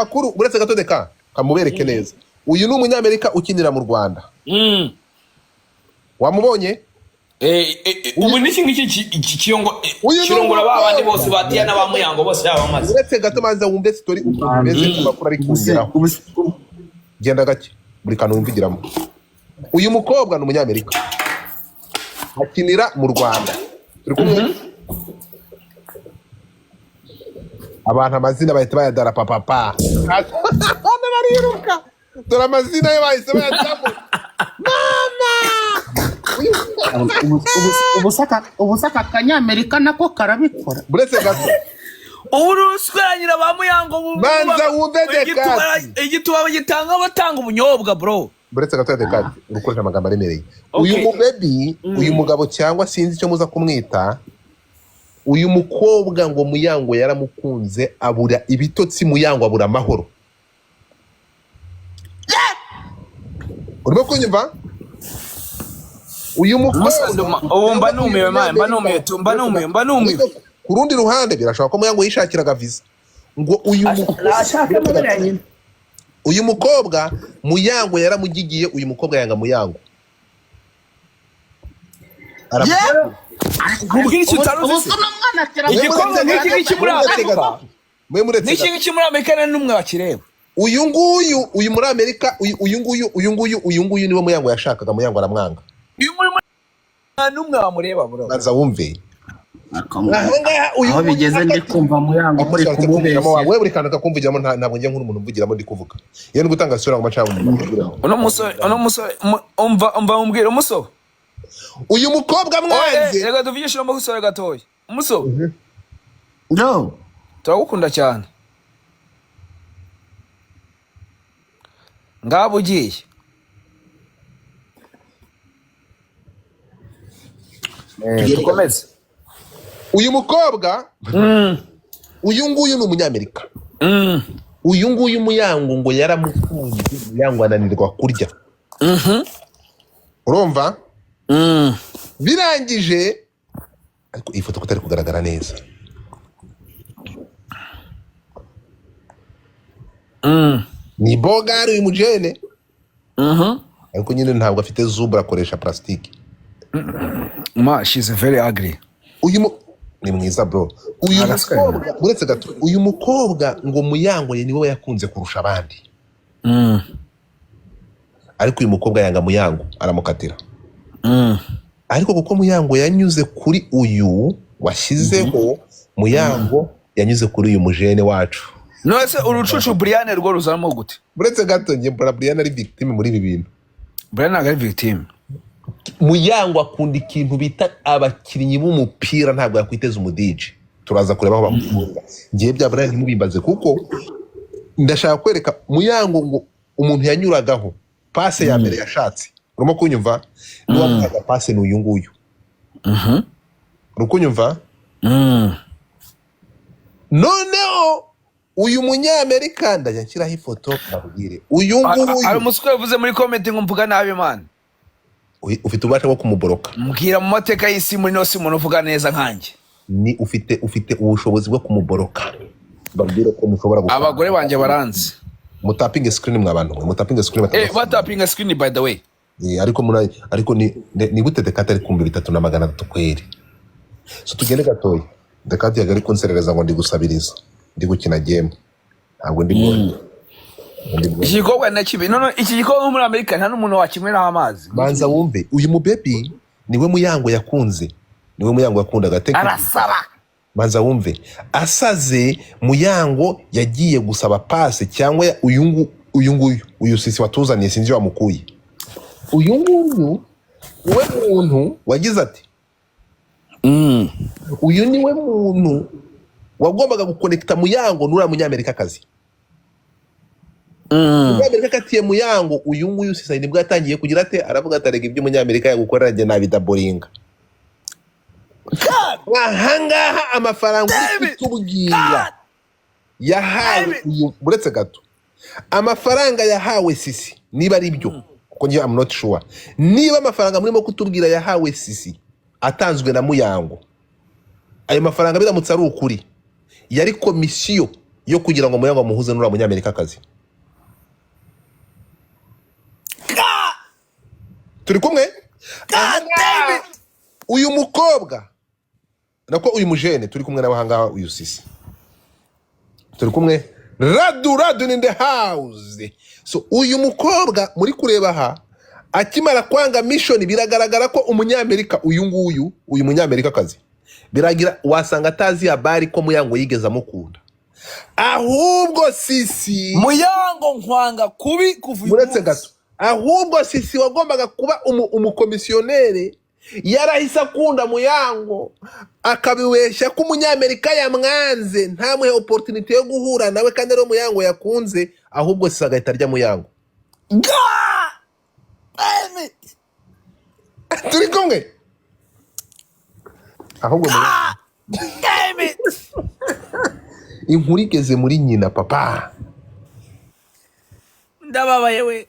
akuru uretse gato deka kamubereke neza. Uyu ni umunyamerika ukinira mu Rwanda. Wamubonye? Ubu niki ngiki kirongora babandi bose batiya n'abamuyango bose yabamaze. Uretse gato manza wumve story umeze kumakuru ari kungeraho. Genda gake buri kantu wumvigiramo. Uyu mukobwa ni umunyamerika akinira mu Rwanda. Turi kumwe? Abantu amazina bahita bayadara papa. Bariruka. Dore amazina ye bahise bayadamo. Mama! Ubusaka kanyamerika nako karabikora. Buretse gato. Uruswanyira bamuyango Manza wumve dekati. Igituba gitanga batanga ubunyobwa bro. Buretse gato dekati urukoresha amagambo aremereye. Uyu mubebi, uyu mugabo cyangwa sinzi icyo muza kumwita. Uyu mukobwa ngo Muyango yaramukunze abura ibitotsi Muyango abura amahoro. Urimo kunyumva? Uyu mukobwa mba numiwe man, mba numiwe. Ku rundi ruhande birashobora ko Muyango yishakiraga visa. Ngo uyu mukobwa Muyango yaramugigiye, uyu mukobwa yanga Muyango. Niki muri Amerika n'umwe bakireba. Uyu muri Amerika, uyu nguyu niwe Muyango yashakaga, Muyango aramwanga. Uyu muri n'umwe bamureba bro. Baza wumve. Aho bigeze ndi kumva Muyango muri kumubeshya. Wewe buri kantu kakumvugiramo ntabwo ngiye nkuru umuntu mvugiramo ndi kuvuga. Iyo ndi gutanga sura ngo macaba umuntu. Uno musore umva umbwira umusore. Uyu mukobwa mwanze. Rega tuvyishira mu gusore gatoya. Umusore. No. Turagukunda cyane. Ngabo ugiye. Tukomeze. Uyu mukobwa uyu nguyu ni umunyamerika. Uyu nguyu Muyango ngo yaramukunze, Muyango ananirwa kurya. Urumva? Birangije ariko ifoto kutari kugaragara neza. Ni bogari uyu mujene. Ariko nyine ntabwo afite zubra, akoresha plastique. She's very ugly. Uyu ni mwiza bro. Uyu mukobwa buretse gato, uyu mukobwa ngo Muyango ye niwe yakunze kurusha abandi. Ariko uyu mukobwa yanga Muyango aramukatira. Ariko kuko Muyango yanyuze kuri uyu washyizeho, Muyango yanyuze kuri uyu mujene wacu. Nose urucucu Brian rwo ruzamo gute? Buretse gato ngiye mbona Brian ari victim muri ibi bintu. Brian ari victim. Muyango akunda ikintu bita abakinnyi b'umupira, ntabwo yakwiteza umudije. Turaza kureba aho bamukunda. Ngiye bya Brian ntimubimbaze kuko ndashaka kwereka Muyango ngo umuntu yanyuragaho passe ya mbere yashatse. Urimo kunyumva? N'uwamuhaga passe ni uyu nguyu. Urukunyumva? Noneho uyu munyamerika ndajya nshyiraho ifoto ndabwire. Uyu nguyu ari umuswa yavuze muri comment ngo mvuga nabi man. Ufite ubasha bwo kumuboroka. Mbwira mu mateka y'isi muri no si umuntu uvuga neza nkanjye. Ni ufite ubushobozi bwo kumuboroka. Babwire ko mushobora gukora. Abagore banje baranze. Mutapping screen mwabantu. Mutapping screen batatu. Batapping screen by the way. Ariko ni gute dekata ari kumbi 3,300 kweri. So tugende gatoya. Dekata yagari konserereza ngo ndi gusabiriza. Ndi gukina game. Ntabwo ndi mwone. Ikigogwa na kibi. No iki gikogwa muri Amerika nta n'umuntu wakimwera amazi. Banza wumve uyu mubebi niwe Muyango yakunze. Niwe Muyango yakunda gateka. Arasaba. Banza wumve asaze Muyango yagiye gusaba passe cyangwa uyu sisi watuzaniye sinzi wamukuye. Uyu nguyu we muntu wagize ati uyu niwe muntu wagombaga gukonekta Muyango nura munyamerika kazi. Munyamerika katiye Muyango, uyu nguyu sisi nibwo yatangiye kugira ate aravuga atarega ibyo munyamerika yagukorera je nabidaboringa. Wahangaha amafaranga utubwira yahawe uyu buretse gato. Amafaranga yahawe sisi niba ari byo kuko ngiye I'm not sure. Niba amafaranga murimo kutubwira yahawe sisi atanzwe na Muyango, ayo mafaranga biramutse ari ukuri yari komisiyo yo kugira ngo Muyango amuhuze n'ura munyamerika kazi. Turi kumwe? Uyu mukobwa nako uyu mujene turi kumwe n'abahanga uyu sisi. Turi kumwe Radu in the house. So uyu mukobwa muri kureba ha akimara kwanga mission biragaragara ko umunyamerika uyu munyamerika kazi biragira wasanga atazi habari ko Muyango yigeze amukunda. Ahubwo sisi Muyango nkwanga kubi kuvuye uretse gato. Ahubwo sisi wagombaga kuba umukomisiyonere yarahise akunda Muyango akabiwesha ko umunyamerika yamwanze ntamuhe opportunity yo guhura nawe kandi ari Muyango yakunze. Ahubwo sisi agahita arya Muyango. Turi kumwe? Ahubwo inkuru igeze muri nyina papa. Ndababaye we.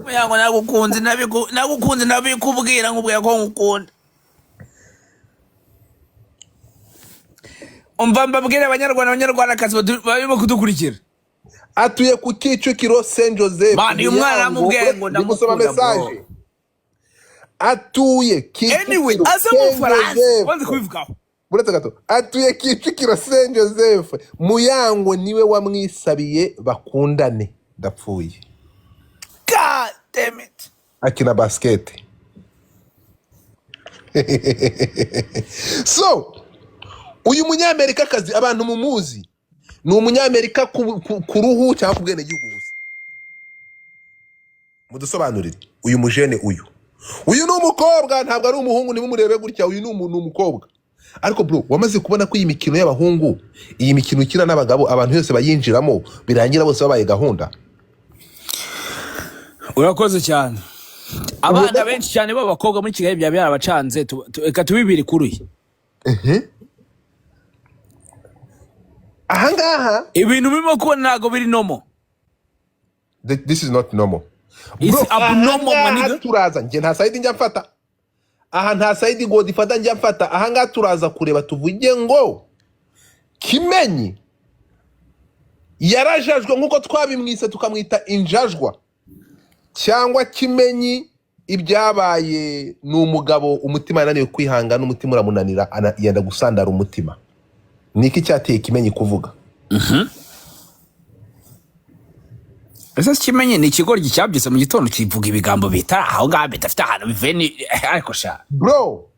Muyango nagukunze nabikubwira nkubwira ko ngukunda. Umva mbabwire abanyarwandakazi barimo kudukurikira. Atuye ku Kicukiro Saint Joseph. Mani umwana amubwiye ngo ndamusoma message. Atuye Kicukiro. Anyway, azamufaransa wanze kubivugaho. Buretse gato. Atuye Kicukiro Saint Joseph. Muyango niwe wamwisabiye bakundane. Ndapfuye. God damn it. Akina basket. So, uyu munyamerika kazi abantu mumuzi. Ni umunyamerika ku ruhu cyangwa ku bwene gihugu gusa. Mudusobanurire uyu mujene uyu ni umukobwa ntabwo ari umuhungu nimumurebe gutya. Uyu ni umukobwa. Ariko bro wamaze kubona ko iyi mikino y'abahungu iyi mikino ukina n'abagabo abantu yose bayinjiramo birangira bose babaye gahunda. Urakoze cyane. Abana benshi cyane b'abakobwa muri Kigali byarabacanze reka tubibiri kuruye. Ahangaha ibintu birimo ko ntago biri normal. This is not normal. It's abnormal maniga. Turaza nje nta side njya mfata. Aha nta side ngo difata njya mfata. Ahangaha turaza kureba tuvuge ngo Kimenyi yarajajwe nkuko twabimwise tukamwita injajwa cyangwa Kimenyi ibyabaye n'umugabo umutima yananiwe kwihanga n'umutima uramunanira yenda gusandara umutima. Niki cyateye Kimenyi kuvuga? Ese Kimenyi ni ikigoryi cyabyise mu gitondo kivuga ibigambo bita aho ngaho bidafite ahantu biveni ariko sha. Bro,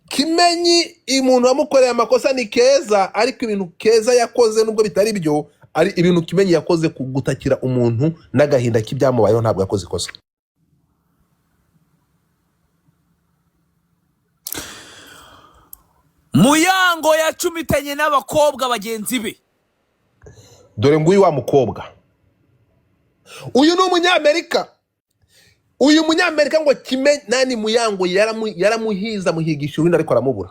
Kimenyi umuntu wamukoreye amakosa ni Keza ariko ibintu Keza yakoze nubwo bitari byo ari ibintu Kimenyi yakoze kugutakira umuntu n'agahinda k'ibyamubayeho ntabwo yakoze ikosa. Muyango yacumitanye n'abakobwa bagenzi be. Dore nguyu wa mukobwa. Uyu ni umunyamerika. Uyu munyamerika ngo Kimenyi nani Muyango yaramuhiza muhigisha urundi ariko aramubura.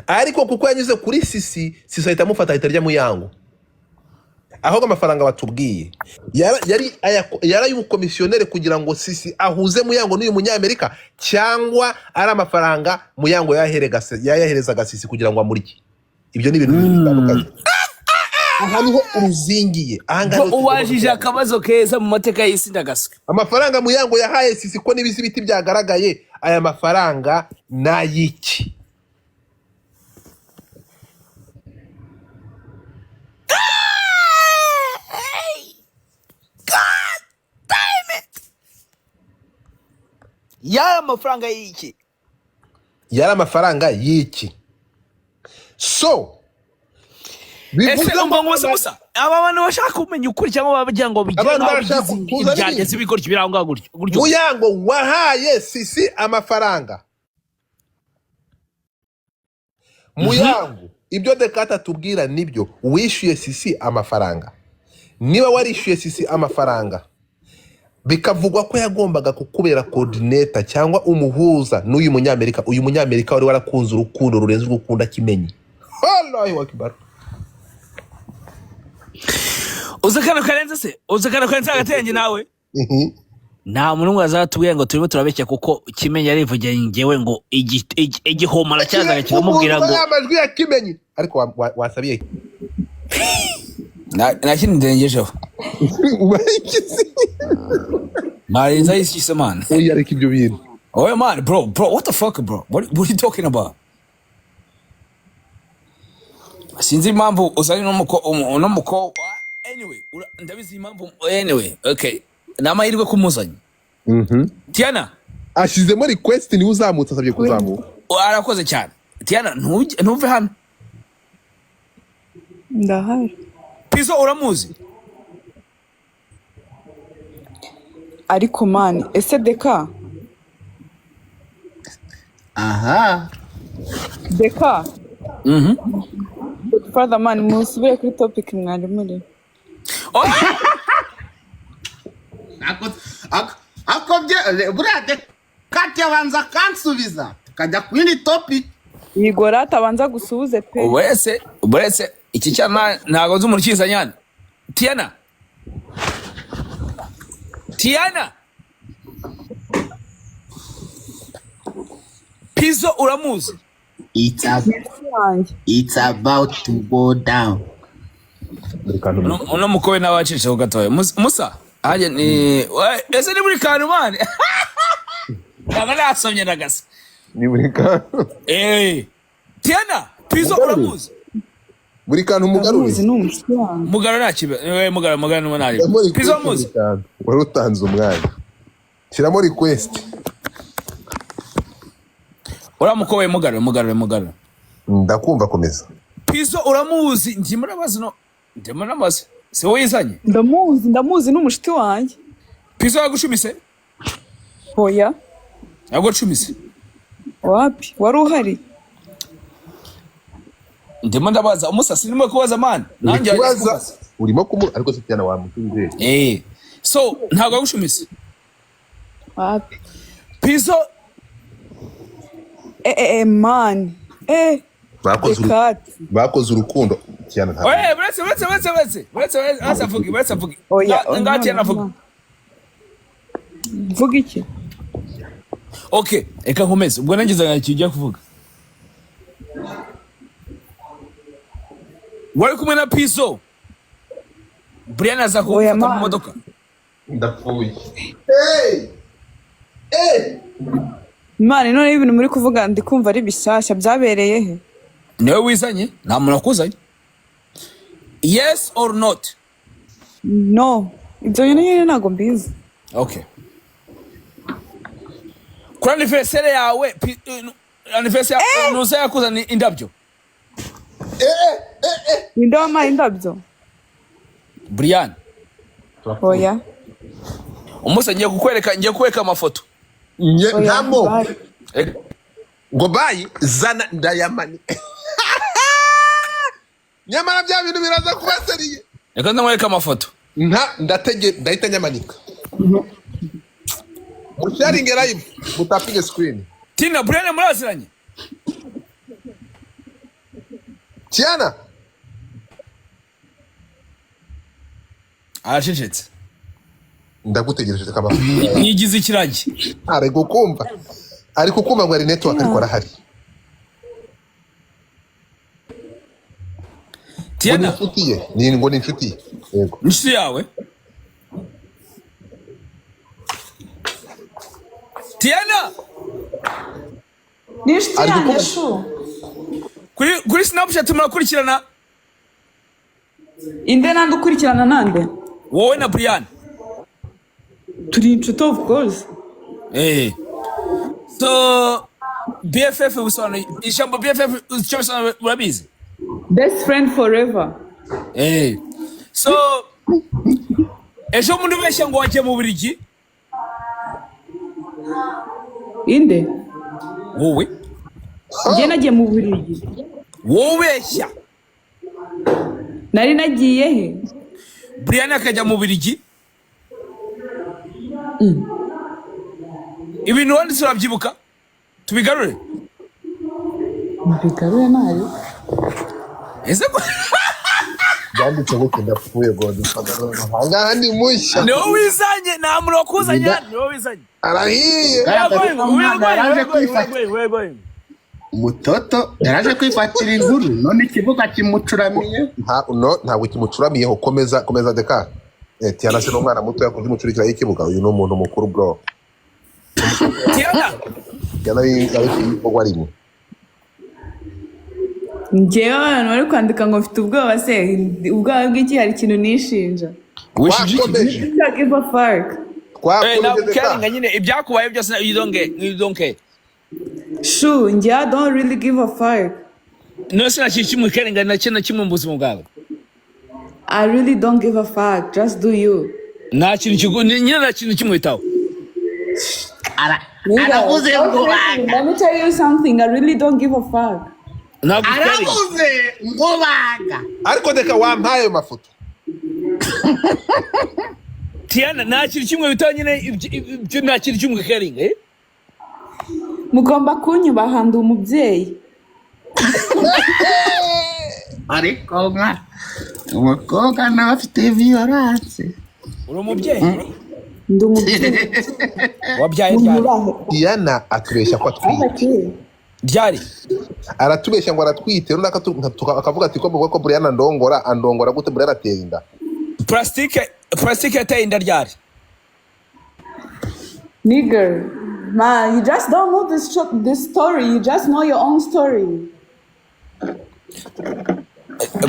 Ariko kuko yanyuze kuri sisi ahita amufata ahita arya Muyango. Aho amafaranga batubwiye yari umukomisiyonere kugira ngo sisi ahuze Muyango n'uyu munyamerika cyangwa ari amafaranga Muyango yayaherezaga sisi kugira ngo amurye. Ibyo ni ibintu bitandukanye. Aha niho uruzingiye. Ahanga ubajije akabazo keza mu mateka y'isi ndagaswe. Amafaranga Muyango yahaye sisi ko nibisi biti byagaragaye aya mafaranga nayiki. Yara amafaranga y'iki? Yara amafaranga y'iki? So ese umbango musa aba bantu bashaka kumenya ukuri cyangwa babagira ngo byageze ibigoryi biranga gutyo. Muyango wahaye sisi amafaranga. Muyango ibyo Dekata tubwira nibyo wishyuye sisi amafaranga. Niba warishyuye sisi amafaranga bikavugwa ko yagombaga kukubera coordinator cyangwa umuhuza n'uyu munyamerika. Uyu munyamerika wari warakunze urukundo rurenze urukunda Kimenyi. Allahu akbar. Uzakana karenze se uzakana karenze agatenge nawe. Nta muntu ngo azatubwiye ngo turimo turabeshya kuko Kimenyi yarivugiye ngewe ngo igihomara cyazaga kikamubwira ngo amajwi ya Kimenyi ariko wasabiye nta kintu ndengejeho marinza yishyise man. Oya reka ibyo bintu. Oh man, bro, what the fuck, bro? What are you talking about? Sinzi impamvu uzari n'umuko anyway, ndabizi impamvu anyway, okay. Namahirwe kumuzanya. Tiana, ashizemo request ni uzamutse asabye kuzamuka. Arakoze cyane. Tiana, ntuve hano. Ndahari. Pizo uramuzi? Ariko man, ese Deka? Aha. Deka? Father man, musubire kuri topic mwari muri. Akobye burade kati abanza kansubiza tukajya ku yindi topic. Igora atabanza gusubize pe. Buretse iki cyana ntago nzi umuntu kizanyana. Tiana. Pizo uramuzi? It's about to go down. Uno mukowe n'abacisha gatoya. Musa, aje ni ese ni muri kantu man. Nanga nasomye nagasa. Ni muri kantu. Tiana, Pizo uramuzi? Muri kantu mugaruzi. Mugara nakibe. Mugara n'umunari. Pizo uramuzi? Wari utanze umwanya. Shiramo request. Uramukowe mugara. Ndakumva komeza. Pizo uramuzi? Ndimo namaze. Se wizanye? Ndamuzi n'umushiti wanjye. Pizo yagushumise? Oya. Yagushumise? Wapi? Wari uhari? Ndimo ndabaza umusasi nimo kubaza man. Nanjye kubaza. Urimo ariko se cyane wamutunze. So ntago yagushumise? Wapi? Pizo man. Bakoze urukundo cyane nta. Buretse asavugi. Oya, ngati anavuga. Vuga iki? Okay, eka nkomeze. Ubwo nangize ngakijya kuvuga. Wari kumwe na Pizo? Brian aza kuvuga mu modoka. Ndapfuye. Mani none ibintu muri kuvuga ndi kumva ari bishyashya byabereye he? Niwe wizanye? Nta muntu akuzanye? Yes or not? No. Ibyo nyine ntago mbizi. Okay. Kuri anniversary yawe, anniversary nuza yakuzana indabyo? Indoma indabyo? Brian. Oya. Umusa ngiye kukwereka amafoto. Ntamo. Ngo bayi zana ndayamani. Nyamara bya bintu biraza kubaseriye. Reka ndamwereka amafoto. Ndahita nyamanika. Sharing live mutapige screen. Tina Brian muraziranye? Tiana. Aracecetse. Ndagutegereje kaba. Nigize ikiragi. Ari kukumva ngo ari network ariko arahari. Tiana. Ngo ni inshuti. Yego. Inshuti yawe? Tiana. Ni inshuti yanjye shu. Kuri Snapchat murakurikirana? Inde nande ukurikirana nande? Wowe na Brian. Turi inshuti of course. So BFF usone ijambo BFF ucyosana urabizi? Best friend forever. So ejo mundu beshe ngo waje mu Bubiligi? Inde? Wowe? Ngiye nagiye mu Bubiligi. Wowe sha. Nari nagiye he? Brian akajya mu Bubiligi? Ibintu wanditse urabyibuka? Tubigarure? Tubigarure nayo. Ese ko Byanditse ngo ndapfuye ngo ndifagara ndi mushya. No wizanye na muntu wakuzanya no wizanye. Arahiye. We're going. umutoto yaraje kwifatira inkuru none ikibuga kimucuramiye. Ntabwo kimucuramiyeho. Komeza Deka. Tiana se n'umwana muto yakunze umucurikira y'ikibuga. Uyu ni umuntu mukuru bro. Tiana yabikogwa rimwe. Njyewe abantu bari kwandika ngo mfite ubwoba se ubwoba bw'iki hari ikintu nishinja. Twakomeje. Don't give a fuck. Caring nyine ibyakubaye byose you don't care. Shu, njye I don't really give a fuck. No sina kimwe caring na kintu kimwe mu buzima bwawe. I really don't give a fuck. Just do you. Nta kintu nyine na kintu kimwe itaho. Arabuze ngo baga. Let me tell you something. I really don't give a fuck. Arabuze ngo baga. Ariko Deka wampaye ayo mafoto. Tiana nta kintu kimwe bitaho nyine ibyo nta kintu kimwe caring Mugomba kunyubaha ndi umubyeyi. Ariko umukobwa nawe afite violence. uri umubyeyi Ndi umubyeyi. wabyaye ryari Tiana atubeshya ko atwite. ryari Aratubeshya ngo aratwite runaka akavuga ati ko muvuga ko Brian andongora gute Brian atera inda. Plastic yateye inda ryari Nigger. Man, you just don't know this story. You just know your own story.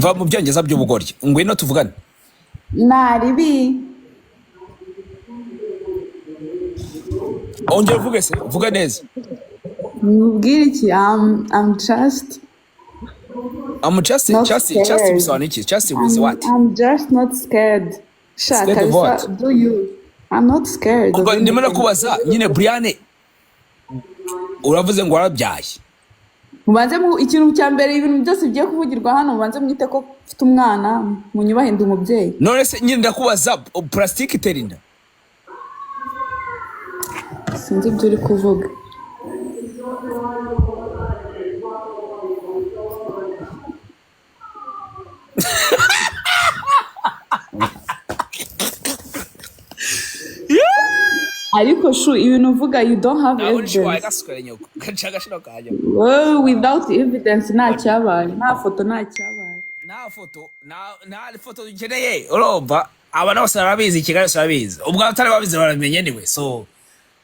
va mu byongeza by'ubugoryi ngwino tuvugane Naribi. ongera uvuge se vuga neza Mubwire iki? I'm just just bisobanura iki just with what I'm just not scared. Scared of what? Do you? I'm not scared. ubwo ndimo nakubaza nyine Brian uravuze ngo warabyaye Mubanze ikintu cya mbere ibintu byose bigiye kuvugirwa hano mubanze mwite ko mfite umwana munyubahe ndi umubyeyi. none se nyine ndakubaza plastic itera inda Sinzi ibyo uri kuvuga. Ariko shu ibintu uvuga you don't have evidence. Well, without evidence nta cyabaye. Nta foto nta cyabaye. nta foto dukeneye urumva abantu bose barabizi Kigali barabizi ubwo atari babizi baramenye anyway so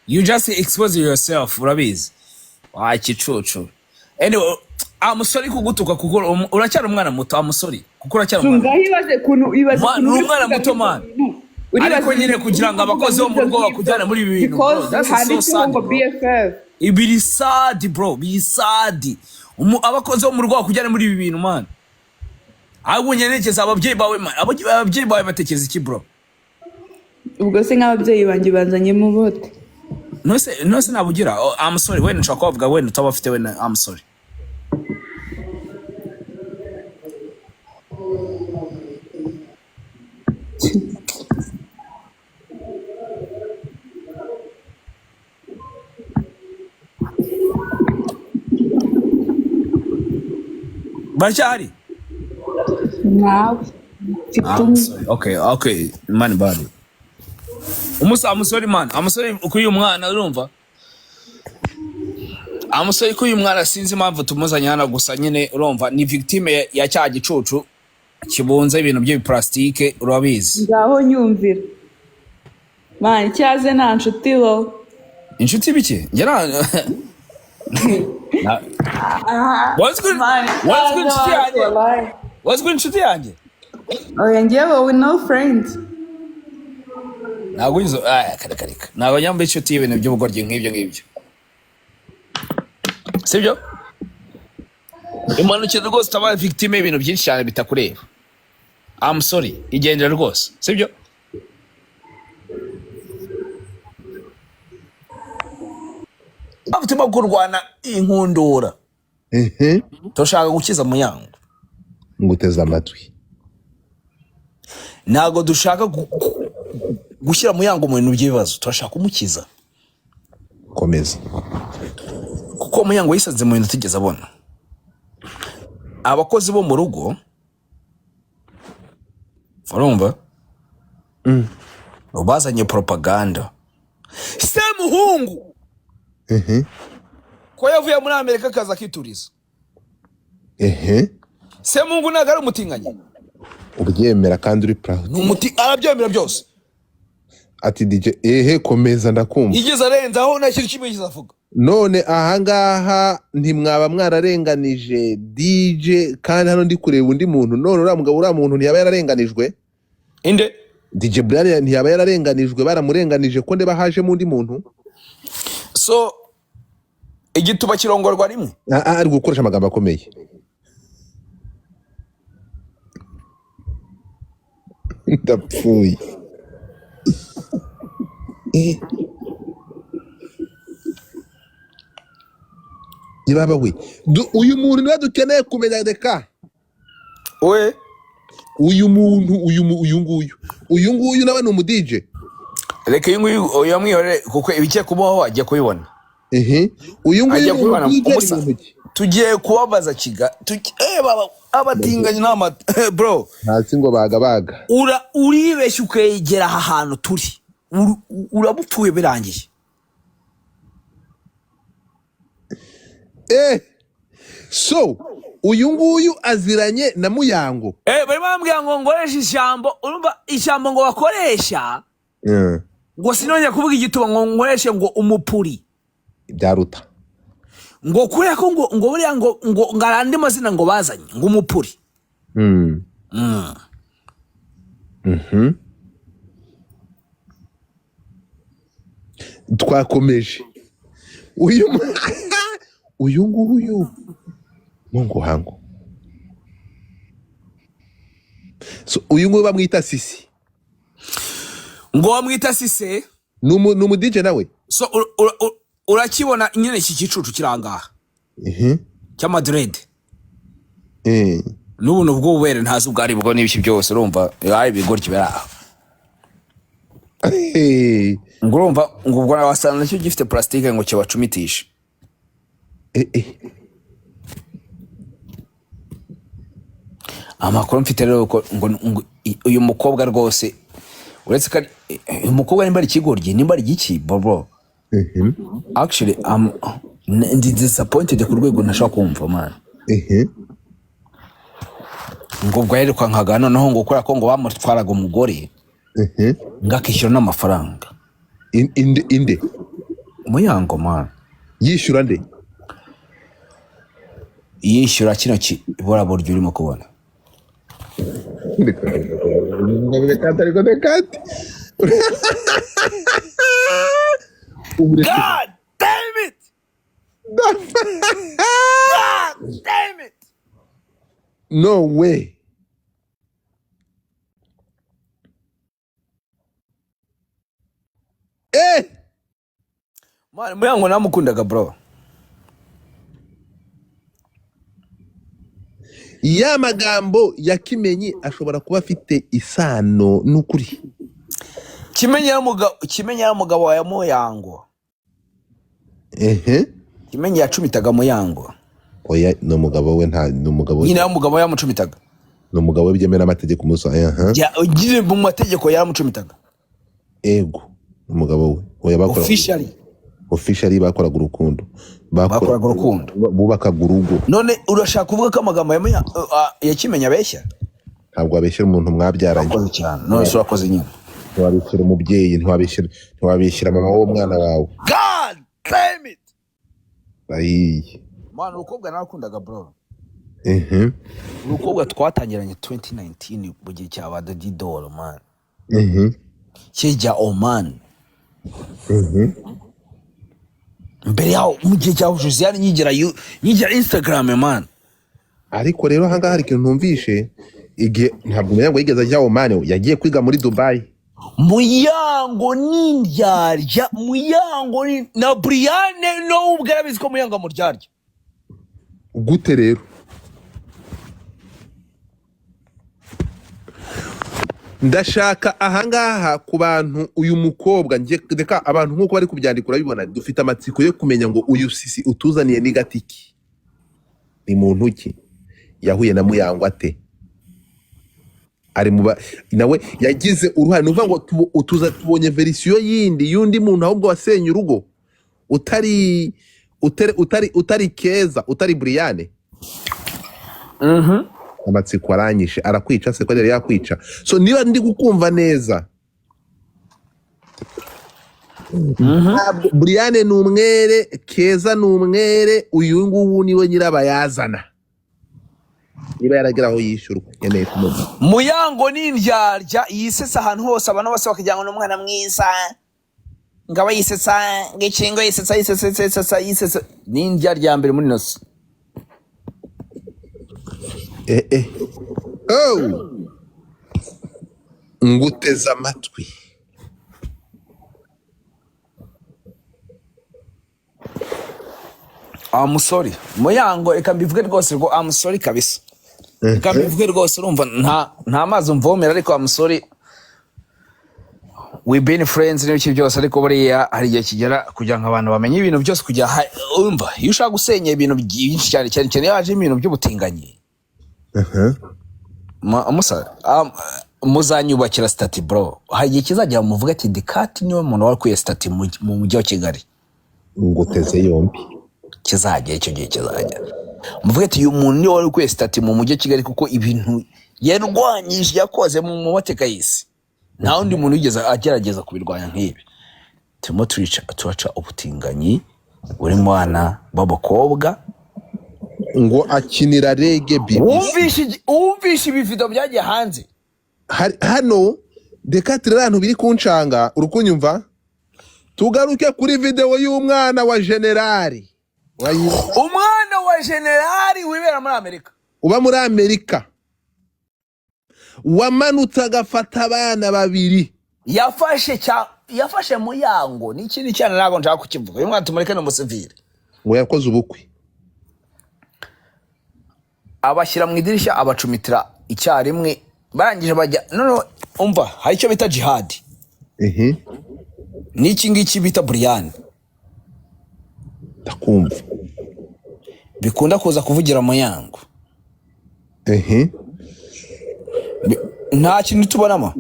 you just expose yourself urabizi wakicucu anyway amusori kugutuka kuko uracyari umwana muto amusori kuko uracyari umwana Ngahibaze kuntu ibaze umwana muto man ariko nyine kugira ngo abakozi bo mu rugo bakujyana muri ibi bintu that's so sad BFF ibiri sad bro bisadi abakozi bo mu rugo bakujyana muri ibi bintu man ahubwo nyerekeza ababyeyi bawe man ababyeyi bawe batekereza iki bro ubwo se nk'ababyeyi banjye banzanye mu bote nose nabugira I'm sorry wenda nshaka kuvuga wenda utaba afite wenda I'm sorry Bashari nawe okay man bad amusori man amusori kuyu mwana urumva amusori kuyu mwana sinzi impamvu tumuzanye hana gusa nyine urumva ni victime ya cya gicucu kibunze ibintu by'iplastique urabizi ngaho nyumvira man cyaze nta nshuti lo inshuti bike ngera What's good inshuti yanjye oya njyewe we no friends ntabwo inzo kareka ntabwo nyamba inshuti y'ibintu by'ubugoryi nk'ibyo sibyo imanukira rwose utaba victime y'ibintu byinshi cyane bitakureba I'm sorry igendera rwose sibyo avutima kurwana inkundura toshaka gukiza muyango nguteza amatwi ntago dushaka gushyira muyango mu bintu by'ibibazo turashaka kumukiza komeza kuko muyango yisanze mu bintu tigeze abona abakozi bo mu rugo urumva bazanye propaganda se muhungu ko yavuye muri Amerika akaza kituriza. Semungu ntago ari umutinganya. Ubyemera kandi uri proud. Arabyemera byose. Ati DJ komeza ndakumva. Igeze arenzaho nta kintu kimwe kizavuga. None ahangaha ntimwaba mwararenganije DJ kandi hano ndi kureba undi muntu none uriya muntu ntiyaba yararenganijwe? Inde? DJ Brian ntiyaba yararenganijwe baramurenganije ko ndeba haje mu undi muntu? So igituba kirongorwa rimwe? Ari gukoresha amagambo akomeye. Ndapfuye. Yibaba we. Uyu muntu niwe dukeneye kumenya deka. We. Uyu muntu uyu nguyu nawe ni umu DJ. Reka uyu nguyu yamwihorere kuko ibikiye kubaho ajya kubibona. Uyu nguyu tugiye kubabaza kiga. Baba abatinganye n'ama bro. Ntasi ngo baga. Uribeshye ukegera aha hantu turi. Urabupfuye birangiye. So uyu nguyu aziranye na Muyango. Bari bambwira ngo ngoresha ishyambo, urumva ishyambo ngo bakoresha. Ngo sinongera kuvuga igituba ngo ngoreshe ngo umupuri. Byaruta. Ngo kuriya ko ngo buriya ngo ngarande mazina ngo bazanye ngo umupuri. Twakomeje. Uyu nguyu Mungu hangu. So uyu nguyu bamwita Sisi. Ngo bamwita Sisi? Numu DJ nawe. So urakibona nyine iki gicucu kirangaha. Cya Madrid. N'ubuntu bw'ububere ntazi ubwari bwo n'ibiki byose urumva yaye bigor kibera. Ngo urumva ngo ubwo wasana nacyo gifite plastique ngo kibacumitisha. Amakuru mfite rero ngo uyu mukobwa rwose uretse ko uyu mukobwa nimba ari ikigoryi nimba ari igiki bro. Actually I'm disappointed ku rwego ntashaka kumva man. Ngo ubwo yerekwa nkaga noneho ngo ukora ko ngo bamutwaraga umugore. Ngakishyura n'amafaranga. Inde Muyango man. Yishyura nde? Yishyura kino kibora buryo urimo kubona. God damn it! God damn it! No way. Man, Muyango namukundaga bro. Ya magambo ya Kimenyi ashobora kuba afite isano n'ukuri. Kimenyi ya mugabo wa Muyango. Kimenyi yacumitaga Muyango. Oya no mugabo we nta no mugabo. Nyina ya mugabo yamucumitaga. No mugabo byemera amategeko muso. Ya ugire mu mategeko yaramucumitaga. Ego umugabo we. Oya bakora. Officially bakoraga urukundo. Bakoraga urukundo. Bubakaga urugo. None urashaka kuvuga ko amagambo ya Kimenyi abeshya? Ntabwo abeshyira umuntu mwabyaranye. Akoze cyane. None so akoze nyine. Ntiwabishyira umubyeyi, ntiwabishyira mama w'umwana wawe. God damn it. Ayi. Man urukobwa narakundaga bro. Urukobwa twatangiranye 2019 mu gihe cya Badadi Dolo man. Kijya Oman. Mbere yaho mu gihe cya Josiane nyigira Instagram man. Ariko rero hanga hari ikintu ntumvishe igihe ntabwo Muyango yigeze ajya Oman yagiye kwiga muri Dubai. Muyango n'indyarya Muyango na Briane no ubwarabizi ko Muyango amuryarya. Gute rero? Ndashaka ahangaha ku bantu uyu mukobwa ndeka abantu nkuko bari kubyandika urabibona dufite amatsiko yo kumenya ngo uyu Sisi utuzaniye ni gatiki ni muntu ki yahuye na Muyango ate ari muba nawe yagize uruhare nuvuga ngo utuza tubonye verisiyo yindi yundi muntu ahubwo wasenye urugo utari utari keza utari Brian amatsiko aranyishe arakwica se ko yari yakwica so niba ndi gukumva neza Brian ni umwere keza ni umwere uyu ngubu niwe nyirabayazana niba yaragira aho yishyurwa nkeneye kumuha Muyango ni indyarya yisesa ahantu hose abantu bose bakajyana n'umwana mwiza ngaba yisesa ngicingo yisesa ni indyarya mbere muri nosi oh nguteza amatwi I'm sorry Muyango reka mbivuge rwose ngo I'm sorry kabisa reka mbivuge rwose urumva nta mazi umvomera ariko I'm sorry we been friends n'ibiki byose ariko buriya hari igihe kigera kugira ngo abantu bamenye ibintu byose kujya urumva iyo ushaka gusenya ibintu byinshi cyane yaje ibintu by'ubutinganyi muzanyubakira stati bro hari igihe kizajya muvuga ati Dikati niwe muntu wakuye stati mu mujyi wa Kigali nguteze yombi kizajya icyo gihe kizajya muvuga ati uyu muntu niwe wakuye stati mu mujyi wa Kigali kuko ibintu yarwanyije yakoze mu mateka y'isi nta undi muntu yigeze agerageza kubirwanya nk'ibi turimo turaca ubutinganyi buri mwana b'abakobwa ngo akinira rege BBC wumvishe ibi video byagiye hanze hano Dikati abantu biri kuncanga urukunyumva tugaruke kuri video y'umwana wa generali umwana wa generali wibera muri Amerika uba muri Amerika wamanutse agafata abana babiri yafashe Muyango n'ikindi cyane ntago nshaka kukivuga uyu mwana tumureke n'umusivile ngo yakoze ubukwe abashyira mu idirishya abacumitira icyarimwe barangije bajya none umva hari icyo bita jihad n'iki ngiki bita Brian ndakumva bikunda kuza kuvugira Muyango nta kintu tubonamo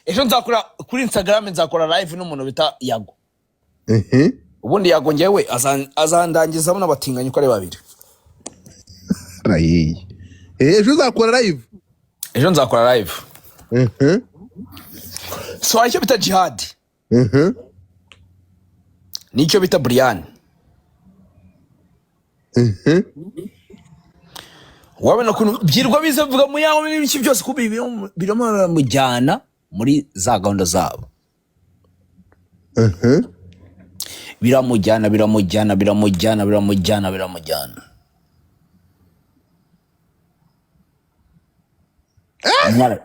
ejo nzakora kuri Instagram nzakora live n'umuntu bita Yago ubundi Yago ngewe azandangizamo n'abatinganyi uko ari babiri ejo nzakora live so hari icyo bita jihad n'icyo bita Brian wabona ukuntu byirwa bizavuga Muyango n'ibiki byose kubi birimo baramujyana muri za gahunda zabo biramujyana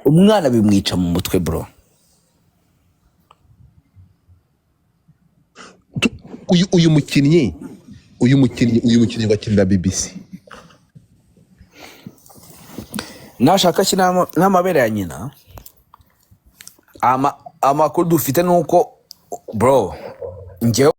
umwana bimwica mu mutwe bro uyu mukinnyi wakinira BBC nashaka n'amabere ya nyina amakuru dufite nuko bro njyewe